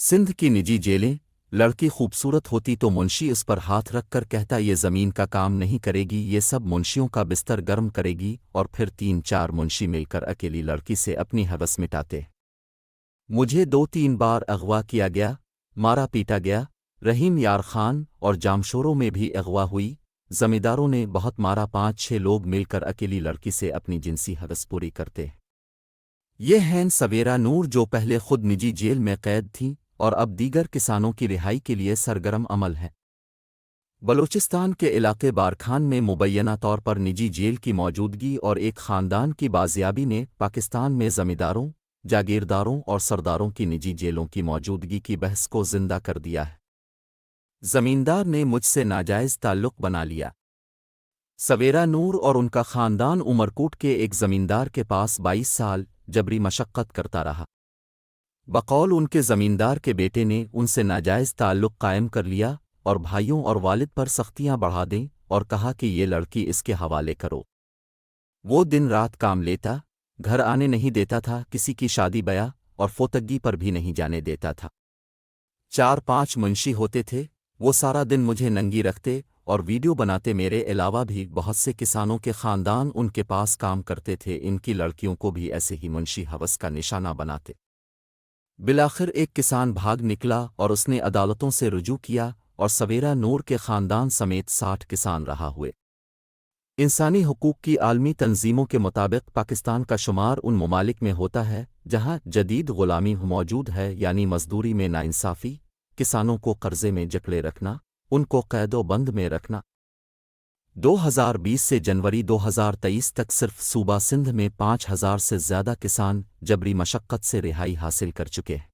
सिंध की निजी जेलें। लड़की खूबसूरत होती तो मुंशी उस पर हाथ रख कर कहता ये ज़मीन का काम नहीं करेगी, ये सब मुंशियों का बिस्तर गर्म करेगी, और फिर 3-4 मुंशी मिलकर अकेली लड़की से अपनी हवस मिटाते। मुझे 2-3 बार अगवा किया गया, मारा पीटा गया। रहीम यार खान और जामशोरों में भी अगवा हुई। जमींदारों ने बहुत मारा। 5-6 लोग मिलकर अकेली लड़की से अपनी जिनसी हवस पूरी करते। ये हैं सवेरा नूर, जो पहले खुद निजी जेल में कैद थीं और अब दीगर किसानों की रिहाई के लिए सरगर्म अमल है। बलूचिस्तान के इलाके बारखान में मुबैना तौर पर निजी जेल की मौजूदगी और एक ख़ानदान की बाजियाबी ने पाकिस्तान में ज़मींदारों, जागीरदारों और सरदारों की निजी जेलों की मौजूदगी की बहस को ज़िंदा कर दिया है। ज़मींदार ने मुझसे नाजायज़ ताल्लुक़ बना लिया। सवेरा नूर और उनका ख़ानदान उमरकोट के एक ज़मींदार के पास 22 साल जबरी मशक्क़त करता रहा। बकौल उनके ज़मींदार के बेटे ने उनसे नाजायज़ ताल्लुक़ कायम कर लिया और भाइयों और वालिद पर सख्तियाँ बढ़ा दें और कहा कि ये लड़की इसके हवाले करो। वो दिन रात काम लेता, घर आने नहीं देता था, किसी की शादी ब्याह और फोतगी पर भी नहीं जाने देता था। 4-5 मुंशी होते थे, वो सारा दिन मुझे नंगी रखते और वीडियो बनाते। मेरे अलावा भी बहुत से किसानों के ख़ानदान उनके पास काम करते थे। इनकी लड़कियों को भी ऐसे ही मुंशी हवस का निशाना बनाते। बिलाखिर एक किसान भाग निकला और उसने अदालतों से रुजू किया और सवेरा नूर के ख़ानदान समेत 60 किसान रहा हुए। इंसानी हुकूक की आलमी तंजीमों के मुताबिक पाकिस्तान का शुमार उन ममालिक में होता है जहाँ जदीद ग़ुलामी मौजूद है, यानी मजदूरी में नाइंसाफ़ी, किसानों को कर्ज़े में जकड़े रखना, उनको कैदो-बंद में रखना। 2020 से जनवरी 2023 तक सिर्फ सूबा सिंध में 5000 से ज़्यादा किसान जबरी मशक्क़त से रिहाई हासिल कर चुके हैं।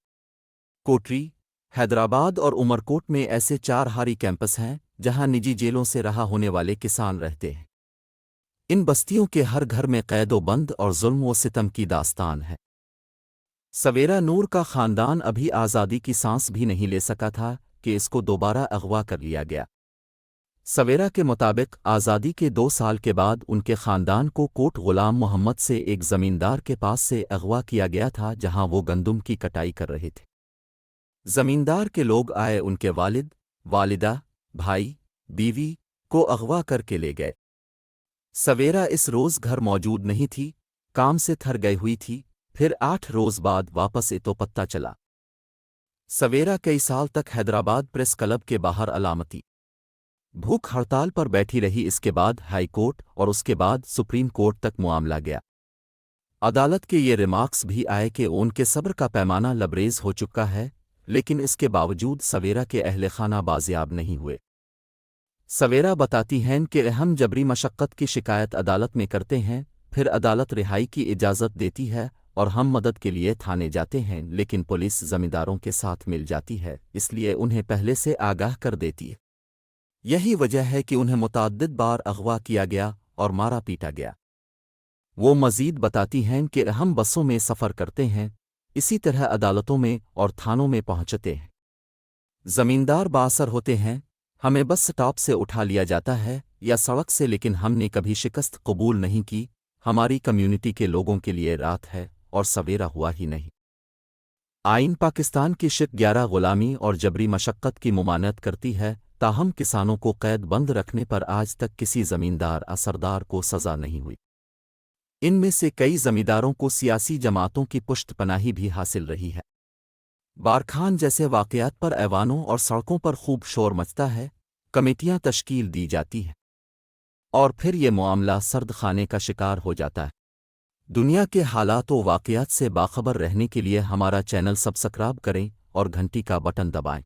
कोटरी, हैदराबाद और उमरकोट में ऐसे 4 हारी कैंपस हैं जहां निजी जेलों से रहा होने वाले किसान रहते हैं। इन बस्तियों के हर घर में कैदो-बंद और जुल्म व सितम की दास्तान है। सवेरा नूर का ख़ानदान अभी आज़ादी की सांस भी नहीं ले सका था कि इसको दोबारा अगवा कर लिया गया। सवेरा के मुताबिक आज़ादी के 2 साल के बाद उनके ख़ानदान को कोट ग़ुलाम मोहम्मद से एक ज़मींदार के पास से अगवा किया गया था जहां वो गंदुम की कटाई कर रहे थे। ज़मींदार के लोग आए, उनके वालिद, वालिदा, भाई, बीवी को अगवा करके ले गए। सवेरा इस रोज़ घर मौजूद नहीं थी, काम से थर गई हुई थी। फिर 8 रोज़ बाद वापस तो पत्ता चला। सवेरा कई साल तक हैदराबाद प्रेस क्लब के बाहर अलामती भूख हड़ताल पर बैठी रही। इसके बाद हाई कोर्ट और उसके बाद सुप्रीम कोर्ट तक मामला गया। अदालत के ये रिमार्क्स भी आए कि उनके सब्र का पैमाना लबरेज हो चुका है, लेकिन इसके बावजूद सवेरा के अहले खाना बाजियाब नहीं हुए। सवेरा बताती हैं कि हम जबरी मशक्क़त की शिकायत अदालत में करते हैं, फिर अदालत रिहाई की इजाज़त देती है और हम मदद के लिए थाने जाते हैं, लेकिन पुलिस ज़मींदारों के साथ मिल जाती है, इसलिए उन्हें पहले से आगाह कर देती है। यही वजह है कि उन्हें मुतअद्दिद बार अगवा किया गया और मारा पीटा गया। वो मज़ीद बताती हैं कि हम बसों में सफ़र करते हैं, इसी तरह अदालतों में और थानों में पहुंचते हैं। ज़मींदार बाअसर होते हैं, हमें बस स्टॉप से उठा लिया जाता है या सड़क से, लेकिन हमने कभी शिकस्त कबूल नहीं की। हमारी कम्युनिटी के लोगों के लिए रात है और सवेरा हुआ ही नहीं। आइन पाकिस्तान की शिक 11 ग़ुलामी और जबरी मशक्क़त की मुमानत करती है, ताहम किसानों को कैद बंद रखने पर आज तक किसी ज़मींदार असरदार को सज़ा नहीं हुई। इनमें से कई ज़मींदारों को सियासी जमातों की पुष्टपनाही भी हासिल रही है। बारखान जैसे वाक़यात पर ऐवानों और सड़कों पर खूब शोर मचता है, कमेटियां तश्कील दी जाती हैं और फिर ये मामला सर्द खाने का शिकार हो जाता है। दुनिया के हालात व वाक़यात से बाखबर रहने के लिए हमारा चैनल सब्सक्राइब करें और घंटी का बटन दबाएं।